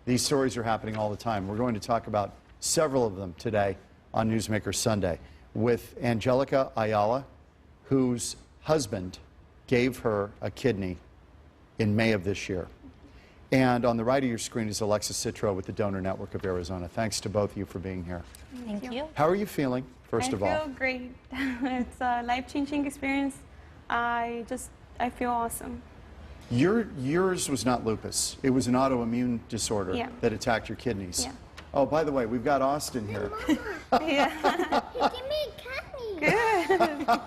These stories are happening all the time. We're going to talk about several of them today on Newsmaker Sunday with Angelica Ayala, whose husband gave her a kidney in May of this year. And on the right of your screen is Angelicas Citro with the Donor Network of Arizona. Thanks to both of you for being here. Thank you. How are you feeling, first of all? I feel great. It's a life-changing experience. I feel awesome. Yours was not lupus. It was an autoimmune disorder that attacked your kidneys. Yeah. Oh, by the way, we've got Austin here. Yeah. Give me a candy.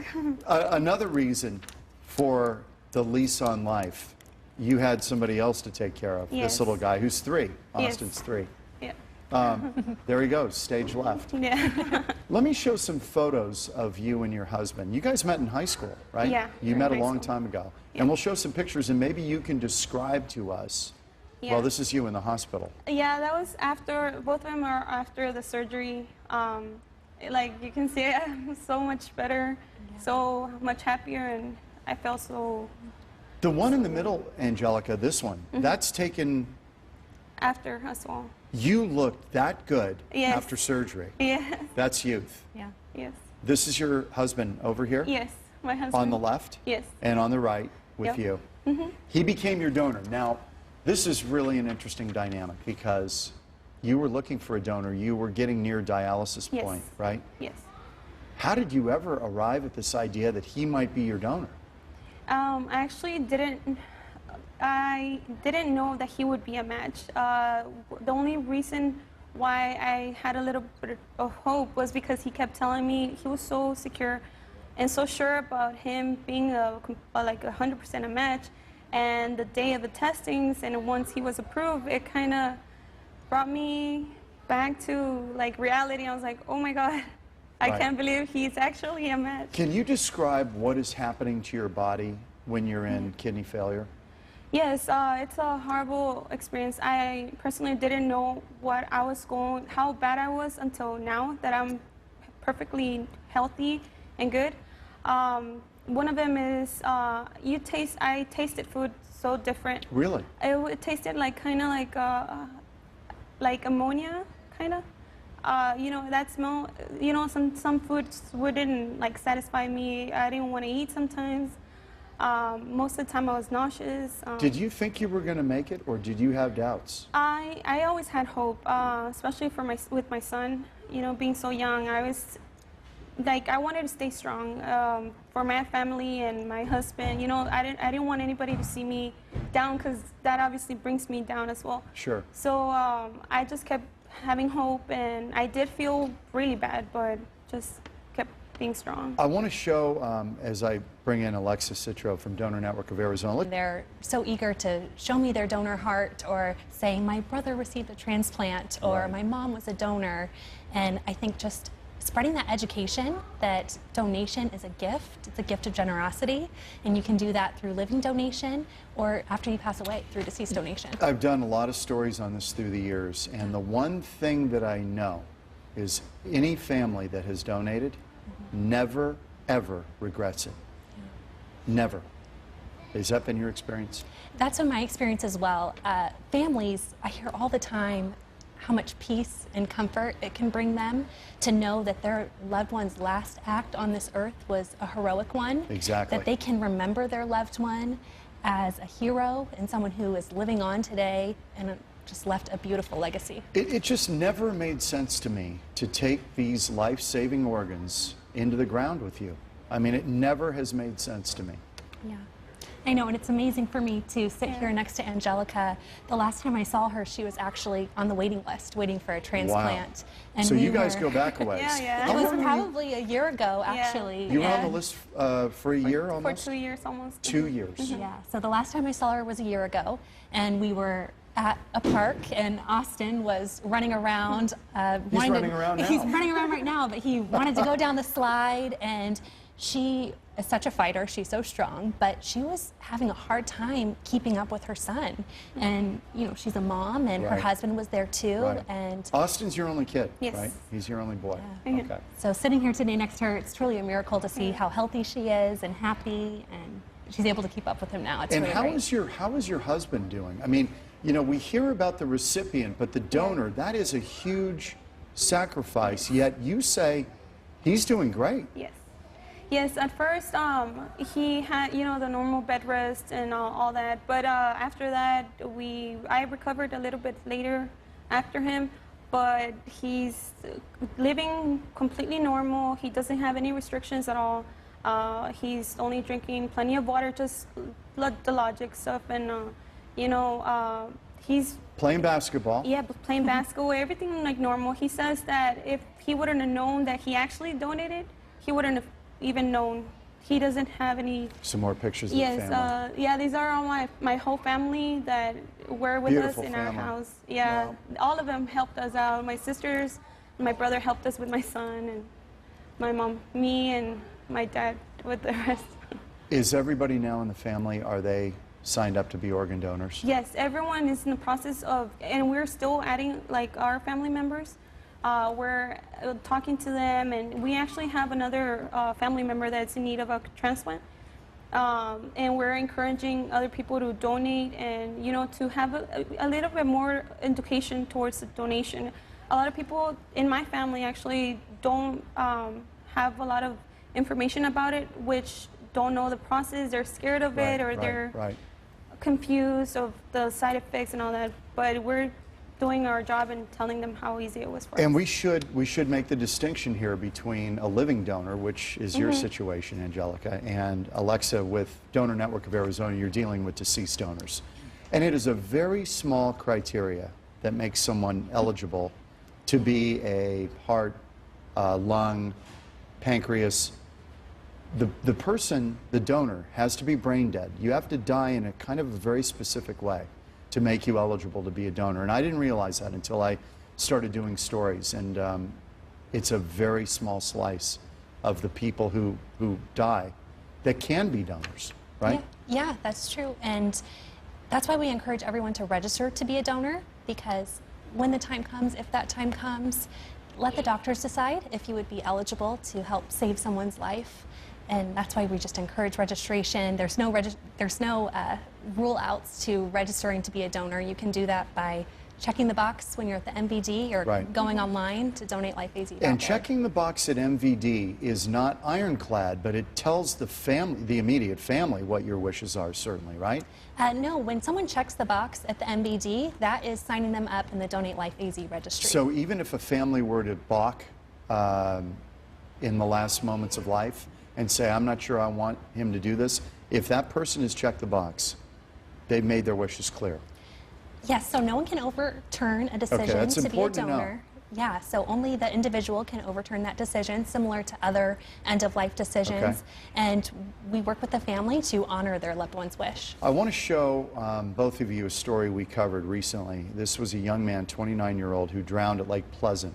Good. Another reason for the lease on life, you had somebody else to take care of. Yes. This little guy who's 3. Austin's 3. Yeah. There he goes, stage left. Yeah. Let me show some photos of you and your husband. You guys met in high school, right? Yeah. You met a high long school. time ago. Yeah. And we'll show some pictures, and maybe you can describe to us. Yeah. Well, this is you in the hospital. Yeah, that was after, both of them are after the surgery. Like you can see, I'm so much better, so much happier, and I felt so... The one in the middle, Angelica, this one, that's taken... After as well. You looked that good Yes. after surgery. Yes. That's youth. Yeah. Yes. This is your husband over here? Yes. My husband. On the left? Yes. And on the right with Yep. you. Mm-hmm. He became your donor. Now, this is really an interesting dynamic because you were looking for a donor. You were getting near dialysis Yes. point, right? Yes. How did you ever arrive at this idea that he might be your donor? I actually I didn't know that he would be a match. The only reason why I had a little bit of hope was because he kept telling me he was so secure and so sure about him being like 100% a match. And the day of the testings, and once he was approved, it kind of brought me back to like reality. I was like, oh my God, I Right. can't believe he's actually a match. Can you describe what is happening to your body when you're in kidney failure? Yes, it's a horrible experience. I personally didn't know how bad I was until now that I'm perfectly healthy and good. One of them is I tasted food so different. Really? It tasted like kind of like ammonia, kind of. You know, that smell. You know, some foods wouldn't like satisfy me. I didn't want to eat sometimes. Most of the time I was nauseous. Did you think you were going to make it, or did you have doubts? I always had hope, especially with my son. You know, being so young, I was like, I wanted to stay strong for my family and my husband. You know, I didn't want anybody to see me down, because that obviously brings me down as well. Sure. So I just kept having hope, and I did feel really bad, but just kept being strong. I want to show, as I bring in Angelicas Citro from Donor Network of Arizona. They're so eager to show me their donor heart, or saying my brother received a transplant, or Right. my mom was a donor. And I think just spreading that education that donation is a gift. It's a gift of generosity, and you can do that through living donation or after you pass away through deceased donation. I've done a lot of stories on this through the years, and the one thing that I know is any family that has donated never, ever regrets it. Never. Has that been your experience? That's been my experience as well. Families, I hear all the time how much peace and comfort it can bring them to know that their loved one's last act on this earth was a heroic one. Exactly. That they can remember their loved one as a hero and someone who is living on today and just left a beautiful legacy. It just never made sense to me to take these life-saving organs into the ground with you. I mean, it never has made sense to me. Yeah. I know, and it's amazing for me to sit here next to Angelica. The last time I saw her, she was actually on the waiting list, waiting for a transplant. Wow. And So we you guys were- go back a ways. Yeah. It was probably a year ago, Yeah. actually. You were on and- the list for a year For almost? 2 years almost. 2 years. Yeah, so the last time I saw her was a year ago, and we were at a park, and Austin was running around. He's running around now. He's running around right now, but he wanted to go down the slide, and she is such a fighter. She's so strong, but she was having a hard time keeping up with her son. And, you know, she's a mom, and her Right. husband was there too. Right. And Austin's your only kid, Yes. right? He's your only boy. Yeah. Yeah. Okay. so sitting here today next to her, it's truly a miracle to see how healthy she is and happy, and she's able to keep up with him now. It's And really how great. is your husband doing? I mean, You know, we hear about the recipient, but the donor, that is a huge sacrifice, yet you say he's doing great. Yes. Yes, at first he had, you know, the normal bed rest and all that, but after that I recovered a little bit later after him, but he's living completely normal. He doesn't have any restrictions at all. He's only drinking plenty of water, just the logic stuff, and you know, he's playing basketball. Yeah, playing basketball, everything like normal. He says that if he wouldn't have known that he actually donated, he wouldn't have even known. He doesn't have any. Some more pictures of the family. Yeah, these are all my whole family that were with Beautiful us in family. our house. Yeah, Wow. all of them helped us out. My sisters, my brother helped us with my son, and my mom, me, and my dad with the rest. Is everybody now in the family, are they signed up to be organ donors? Yes, everyone is in the process of, and we're still adding like our family members. We're talking to them, and we actually have another family member that's in need of a transplant. And we're encouraging other people to donate, and you know, to have a little bit more education towards the donation. A lot of people in my family actually don't have a lot of information about it, which don't know the process. They're scared of it, or they're confused of the side effects and all that. But we're doing our job and telling them how easy it was for us. And we should make the distinction here between a living donor, which is your situation, Angelica, and Alexa with Donor Network of Arizona. You're dealing with deceased donors, and it is a very small criteria that makes someone eligible to be a heart, lung, pancreas. The person, the donor, has to be brain dead. You have to die in a kind of a very specific way to make you eligible to be a donor. And I didn't realize that until I started doing stories. And it's a very small slice of the people who die that can be donors, right? Yeah, that's true. And that's why we encourage everyone to register to be a donor, because when the time comes, if that time comes, let the doctors decide if you would be eligible to help save someone's life. And that's why we just encourage registration. There's no rule outs to registering to be a donor. You can do that by checking the box when you're at the MVD, or going online to DonateLifeAZ. And checking the box at MVD is not ironclad, but it tells the family, the immediate family, what your wishes are, certainly, right? No, when someone checks the box at the MVD, that is signing them up in the DonateLifeAZ registry. So even if a family were to balk in the last moments of life and say, I'm not sure I want him to do this, if that person has checked the box, they've made their wishes clear. Yes, so no one can overturn a decision to be a donor. Yeah, so only the individual can overturn that decision, similar to other end-of-life decisions. And we work with the family to honor their loved one's wish. I want to show both of you a story we covered recently. This was a young man, 29-year-old, who drowned at Lake Pleasant.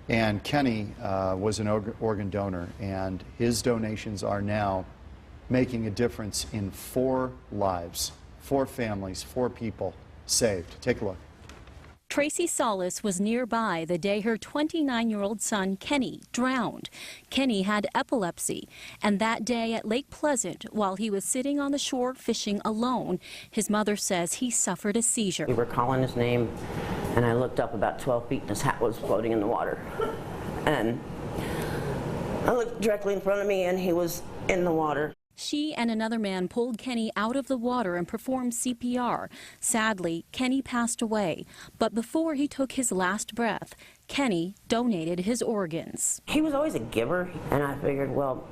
And Kenny was an organ donor, and his donations are now making a difference in 4 lives, 4 families, 4 people saved. Take a look. Tracy Solis was nearby the day her 29-year-old son, Kenny, drowned. Kenny had epilepsy, and that day at Lake Pleasant, while he was sitting on the shore fishing alone, his mother says he suffered a seizure. We were calling his name, and I looked up about 12 feet, and his hat was floating in the water. And I looked directly in front of me, and he was in the water. She and another man pulled Kenny out of the water and performed CPR. Sadly, Kenny passed away, but before he took his last breath, Kenny donated his organs. He was always a giver, and I figured, well,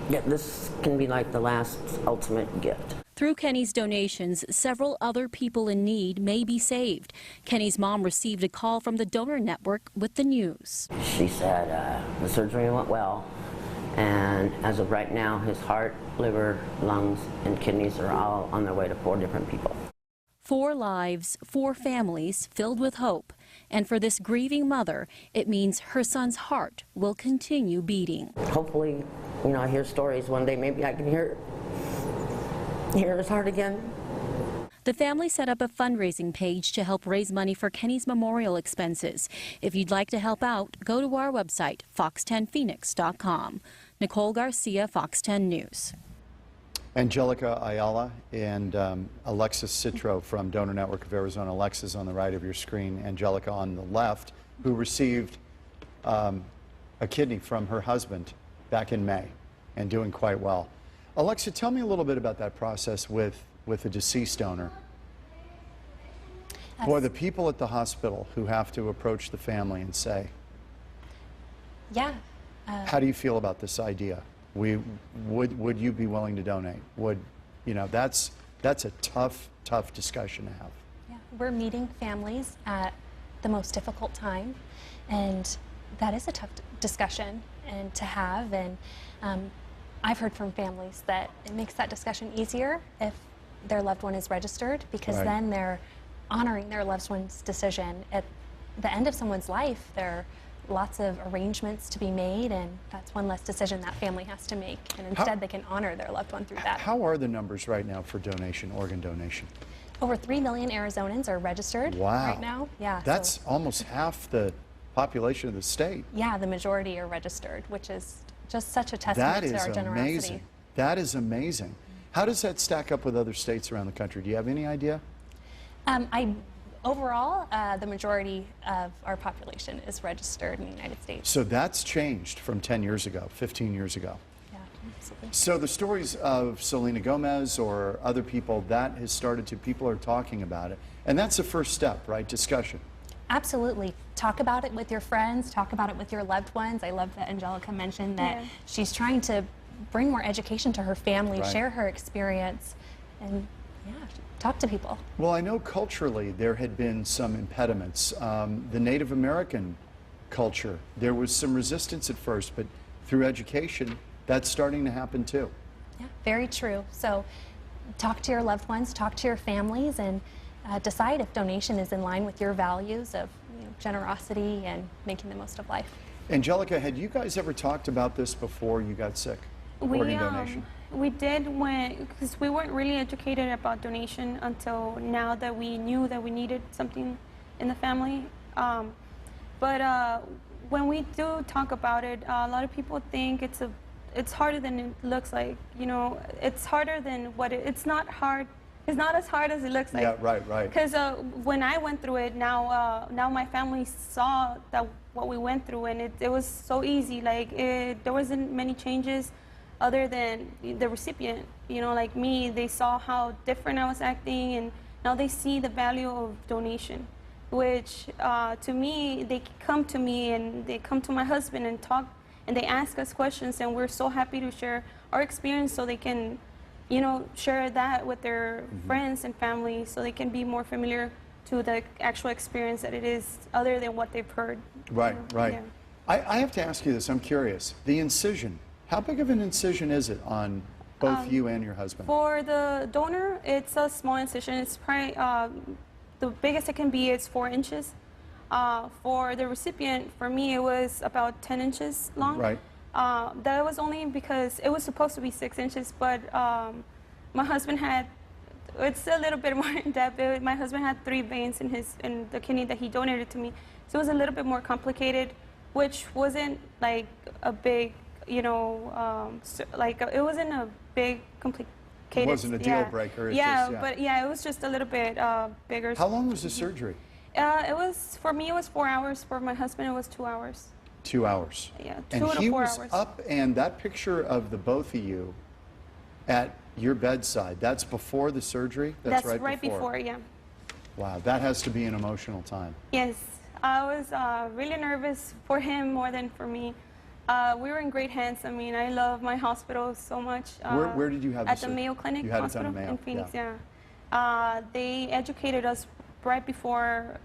yeah, this can be like the last ultimate gift. Through Kenny's donations, several other people in need may be saved. Kenny's mom received a call from the donor network with the news. She said the surgery went well. And as of right now, his heart, liver, lungs, and kidneys are all on their way to 4 different people. 4 lives, 4 families filled with hope. And for this grieving mother, it means her son's heart will continue beating. Hopefully, you know, I hear stories one day, maybe I can hear his heart again. The family set up a fundraising page to help raise money for Kenny's memorial expenses. If you'd like to help out, go to our website, fox10phoenix.com. Nicole Garcia, Fox 10 News. Angelica Ayala and Alexis Citro from Donor Network of Arizona. Alexis on the right of your screen, Angelica on the left, who received a kidney from her husband back in May and doing quite well. Alexa, tell me a little bit about that process with a deceased donor. Boy, the people at the hospital who have to approach the family and say, Yeah. how do you feel about this idea? Would you be willing to donate? That's a tough discussion to have. Yeah, we're meeting families at the most difficult time, and that is a tough discussion and to have. And I've heard from families that it makes that discussion easier if their loved one is registered, because Right. then they're honoring their loved one's decision. At the end of someone's life, there are lots of arrangements to be made, and that's one less decision that family has to make. And instead, they can honor their loved one through that. How are the numbers right now for donation, organ donation? Over 3 million Arizonans are registered Wow. right now. Yeah, That's so, almost half the population of the state. yeah, the majority are registered, which is just such a That testament is to our generosity. amazing. That is amazing. How does that stack up with other states around the country? Do you have any idea? Overall, the majority of our population is registered in the United States. So that's changed from 10 years ago, 15 years ago. Yeah, absolutely. So the stories of Selena Gomez or other people, that has started to, people are talking about it. And that's the first step, right? Discussion. Absolutely. Talk about it with your friends, talk about it with your loved ones. I love that Angelica mentioned that Yeah. she's trying to bring more education to her family, Right. share her experience, and yeah, talk to people. Well, I know culturally there had been some impediments. The Native American culture, there was some resistance at first, but through education, that's starting to happen too. Yeah, very true. So talk to your loved ones, talk to your families, and decide if donation is in line with your values of generosity and making the most of life. Angelica, had you guys ever talked about this before you got sick? Organ donation? We did because we weren't really educated about donation until now that we knew that we needed something in the family. But when we do talk about it, a lot of people think it's harder than it looks like. It's harder than what it's not hard. It's not as hard as it looks like. Yeah, right. Because when I went through it, now my family saw that what we went through, and it was so easy. Like there wasn't many changes, other than the recipient. Like me, they saw how different I was acting, and now they see the value of donation. Which to me, they come to me and they come to my husband and talk, and they ask us questions, and we're so happy to share our experience so they can share that with their friends and family, so they can be more familiar to the actual experience that it is, other than what they've heard. Right. Yeah. I have to ask you this, I'm curious. The incision, how big of an incision is it on both you and your husband? For the donor, it's a small incision. It's probably, the biggest it can be is 4 inches. For the recipient, for me, it was about 10 inches long. Right. That was only because it was supposed to be 6 inches, but my husband had, it's a little bit more in depth. My husband had 3 veins in the kidney that he donated to me. So it was a little bit more complicated, which wasn't like a big, it wasn't a big complicated. It wasn't a deal breaker. It's Yeah, just, yeah. but yeah, it was just a little bit bigger. How long was the surgery? For me, it was 4 hours. For my husband, it was 2 hours. 2 hours. Yeah, and 2 to 4 he was hours. up, and that picture of the both of you at your bedside, that's before the surgery? That's right before, yeah. Wow, that has to be an emotional time. Yes, I was really nervous for him more than for me. We were in great hands. I mean, I love my hospital so much. Where did you have At the the Mayo Clinic You had Hospital it done at Mayo. in Phoenix, yeah. They educated us right before,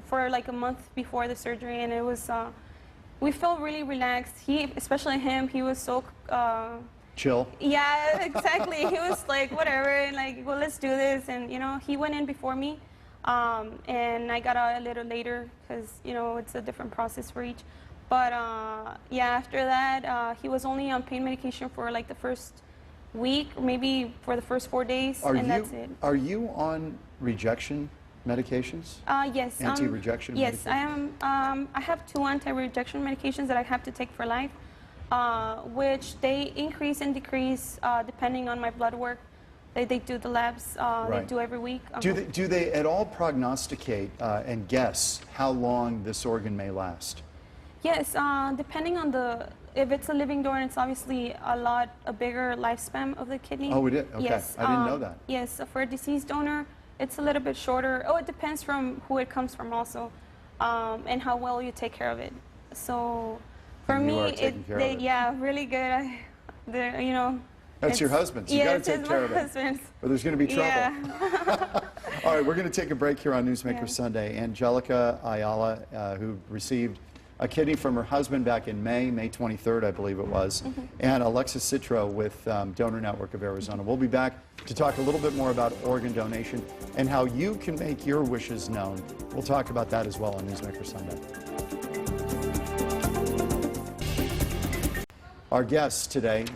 for like a month before the surgery, and it was, we felt really relaxed. Especially him, he was so... Chill? Yeah, exactly. He was like, whatever, and like, well, let's do this. And, he went in before me, and I got out a little later because, it's a different process for each. But, yeah, after that, he was only on pain medication for like the first week, maybe for the first 4 days, that's it. Are you on rejection medications? Yes. Anti-rejection Yes, medications? I am. I have 2 anti-rejection medications that I have to take for life. which they increase and decrease depending on my blood work. They do the labs, they do every week. Do they at all prognosticate and guess how long this organ may last? Yes, depending on if it's a living donor, it's obviously a bigger lifespan of the kidney. Oh, it is? Okay. Yes. I didn't know that. Yes, for a deceased donor, it's a little bit shorter. Oh, it depends from who it comes from also, and how well you take care of it. So, for me, yeah, really good. You know. That's your husband, so you got to take care of it. Husband. Or there's going to be trouble. Yeah. All right, we're going to take a break here on Newsmaker Sunday. Angelica Ayala, who received a kidney from her husband back in May 23rd, I believe it was, and Alexis Citro with Donor Network of Arizona. We'll be back to talk a little bit more about organ donation and how you can make your wishes known. We'll talk about that as well on Newsmaker Sunday. Our guest today,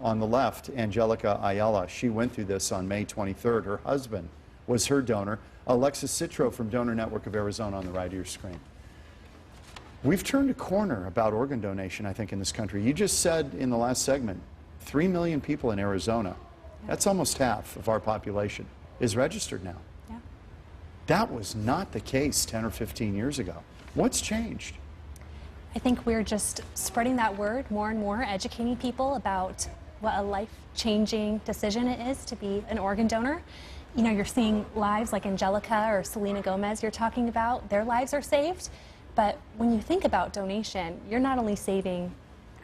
on the left, Angelica Ayala, she went through this on May 23rd. Her husband was her donor. Alexis Citro from Donor Network of Arizona on the right of your screen. We've turned a corner about organ donation, I think, in this country. You just said in the last segment, 3 million people in Arizona, that's almost half of our population, is registered now. Yeah. That was not the case 10 or 15 years ago. What's changed? I think we're just spreading that word more and more, educating people about what a life-changing decision it is to be an organ donor. You know, you're seeing lives like Angelica or Selena Gomez you're talking about. Their lives are saved. But when you think about donation, you're not only saving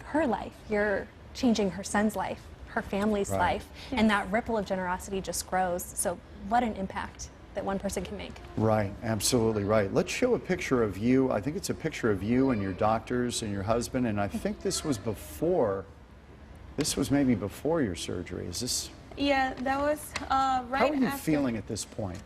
her life, you're changing her son's life, her family's life, and that ripple of generosity just grows. So what an impact that one person can make. Right, absolutely right. Let's show a picture of you. I think it's a picture of you and your doctors and your husband, and I think this was maybe before your surgery. Is this? Yeah, that was right after. How are you feeling at this point?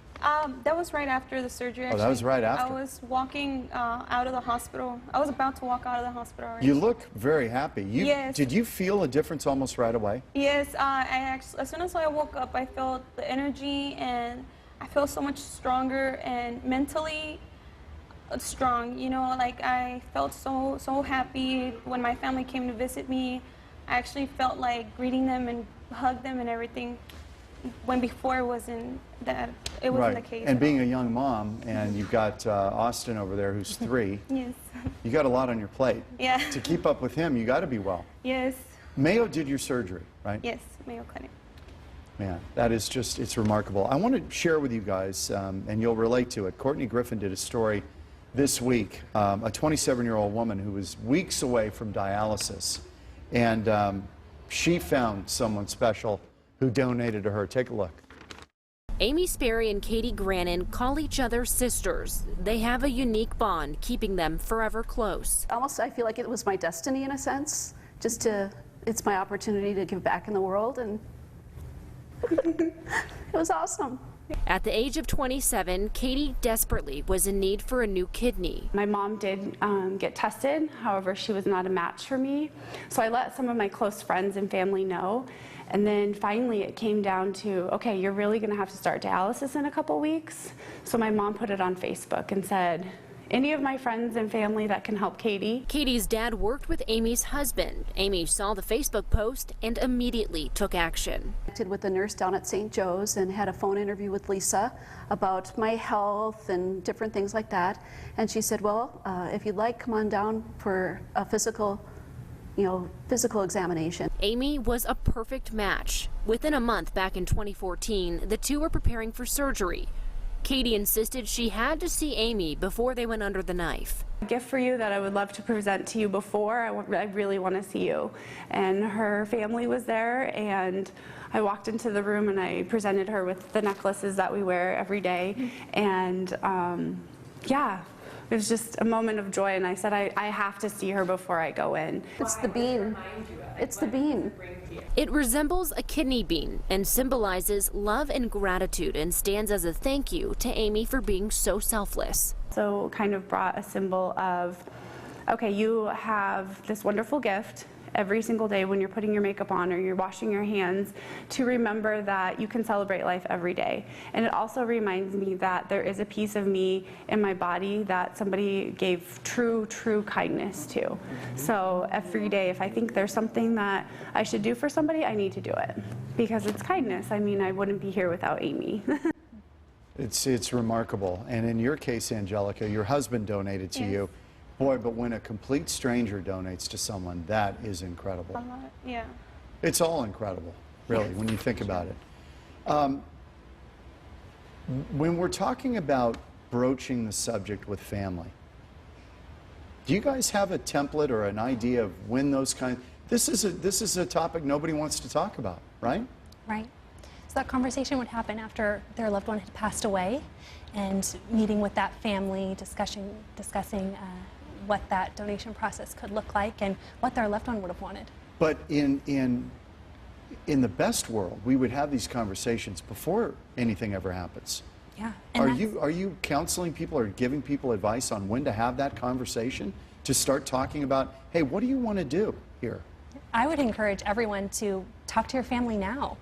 That was right after the surgery. Actually. Oh, that was right after. I was walking out of the hospital. I was about to walk out of the hospital already. You look very happy. Yes. Did you feel a difference almost right away? Yes, I actually, as soon as I woke up, I felt the energy, and I feel so much stronger and mentally strong. You know, like I felt so happy when my family came to visit me. I actually felt like greeting them and hug them and everything. When before it wasn't the case. And being a young mom, and you've got Austin over there who's 3. Yes. You got a lot on your plate. Yeah. To keep up with him, you got to be well. Yes. Mayo did your surgery, right? Yes, Mayo Clinic. Man, that is just, it's remarkable. I want to share with you guys, and you'll relate to it. Courtney Griffin did a story this week, a 27-year-old woman who was weeks away from dialysis, and she found someone special who donated to her. Take a look. Amy Sperry and Katie Grannon call each other sisters. They have a unique bond, keeping them forever close. Almost, I feel like it was my destiny in a sense, it's my opportunity to give back in the world, and it was awesome. At the age of 27, Katie desperately was in need for a new kidney. My mom did get tested, however, she was not a match for me. So I let some of my close friends and family know. And then finally it came down to, okay, you're really gonna have to start dialysis in a couple weeks. So my mom put it on Facebook and said, any of my friends and family that can help Katie. Katie's dad worked with Amy's husband. Amy saw the Facebook post and immediately took action. I connected with a nurse down at St. Joe's and had a phone interview with Lisa about my health and different things like that. And she said, well, if you'd like, come on down for a physical examination. Amy was a perfect match. Within a month back in 2014, the two were preparing for surgery. Katie insisted she had to see Amy before they went under the knife. A gift for you that I would love to present to you before. I really want to see you. And her family was there, and I walked into the room and I presented her with the necklaces that we wear every day. And yeah, it was just a moment of joy, and I said I have to see her before I go in. It's the bean. It's the bean. It resembles a kidney bean and symbolizes love and gratitude, and stands as a thank you to Amy for being so selfless. So kind of brought a symbol of, okay, you have this wonderful gift, every single day when you're putting your makeup on or you're washing your hands, to remember that you can celebrate life every day. And it also reminds me that there is a piece of me in my body that somebody gave true kindness to. So every day, if I think there's something that I should do for somebody, I need to do it, because it's kindness. I mean, I wouldn't be here without Amy. It's remarkable. And in your case, Angelica, your husband donated to you. Boy, but when a complete stranger donates to someone, that is incredible. Yeah. It's all incredible, really, when you think about it. When we're talking about broaching the subject with family, do you guys have a template or an idea of when those this is a topic nobody wants to talk about, right? Right. So that conversation would happen after their loved one had passed away, and meeting with that family, discussing what that donation process could look like and what their loved one would have wanted. But in the best world, we would have these conversations before anything ever happens. Yeah. Are you counseling people or giving people advice on when to have that conversation, to start talking about, hey, what do you want to do here? I would encourage everyone to talk to your family now.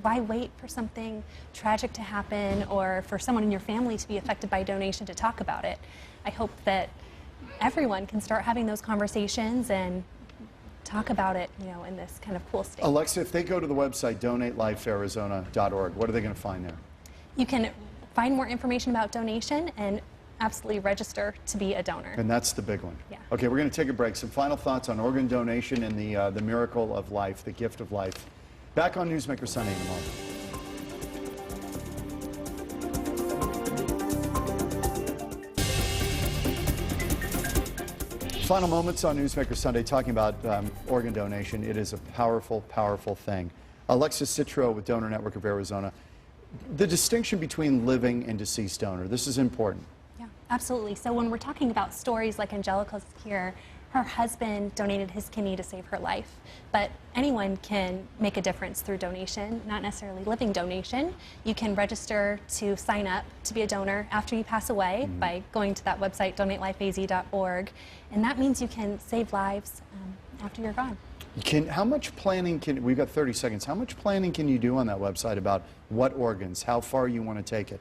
Why wait for something tragic to happen or for someone in your family to be affected by donation to talk about it? I hope that everyone can start having those conversations and talk about it, you know, in this kind of cool state. Alexa, if they go to the website donatelifearizona.org, what are they going to find there? You can find more information about donation and absolutely register to be a donor. And that's the big one. Yeah. Okay, we're going to take a break. Some final thoughts on organ donation and the miracle of life, the gift of life. Back on Newsmaker Sunday in a moment. Final moments on Newsmaker Sunday talking about organ donation. It is a powerful, powerful thing. Alexis Citro with Donor Network of Arizona. The distinction between living and deceased donor, this is important. Yeah, absolutely. So when we're talking about stories like Angelica's here, her husband donated his kidney to save her life. But anyone can make a difference through donation, not necessarily living donation. You can register to sign up to be a donor after you pass away by going to that website, donatelifeaz.org. And that means you can save lives after you're gone. How much planning we've got 30 seconds, how much planning can you do on that website about what organs, how far you want to take it?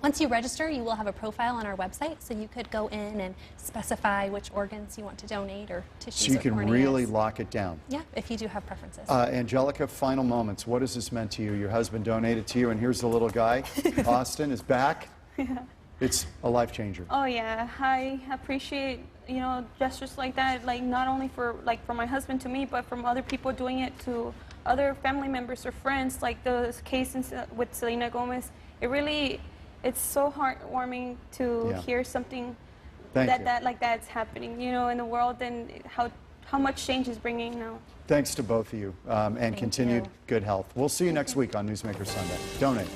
Once you register, you will have a profile on our website, so you could go in and specify which organs you want to donate or tissues. So you can really lock it down. Yeah, if you do have preferences. Angelica, final moments. What has this meant to you? Your husband donated to you, and here's the little guy. Austin is back. Yeah. It's a life changer. Oh yeah, I appreciate, you know, gestures like that, like not only for my husband to me, but from other people doing it to other family members or friends, like the case with Selena Gomez. It's so heartwarming to hear something like that's happening, you know, in the world, and how much change is bringing now. Thanks to both of you, and continued good health. We'll see you next week on Newsmaker Sunday. Donate.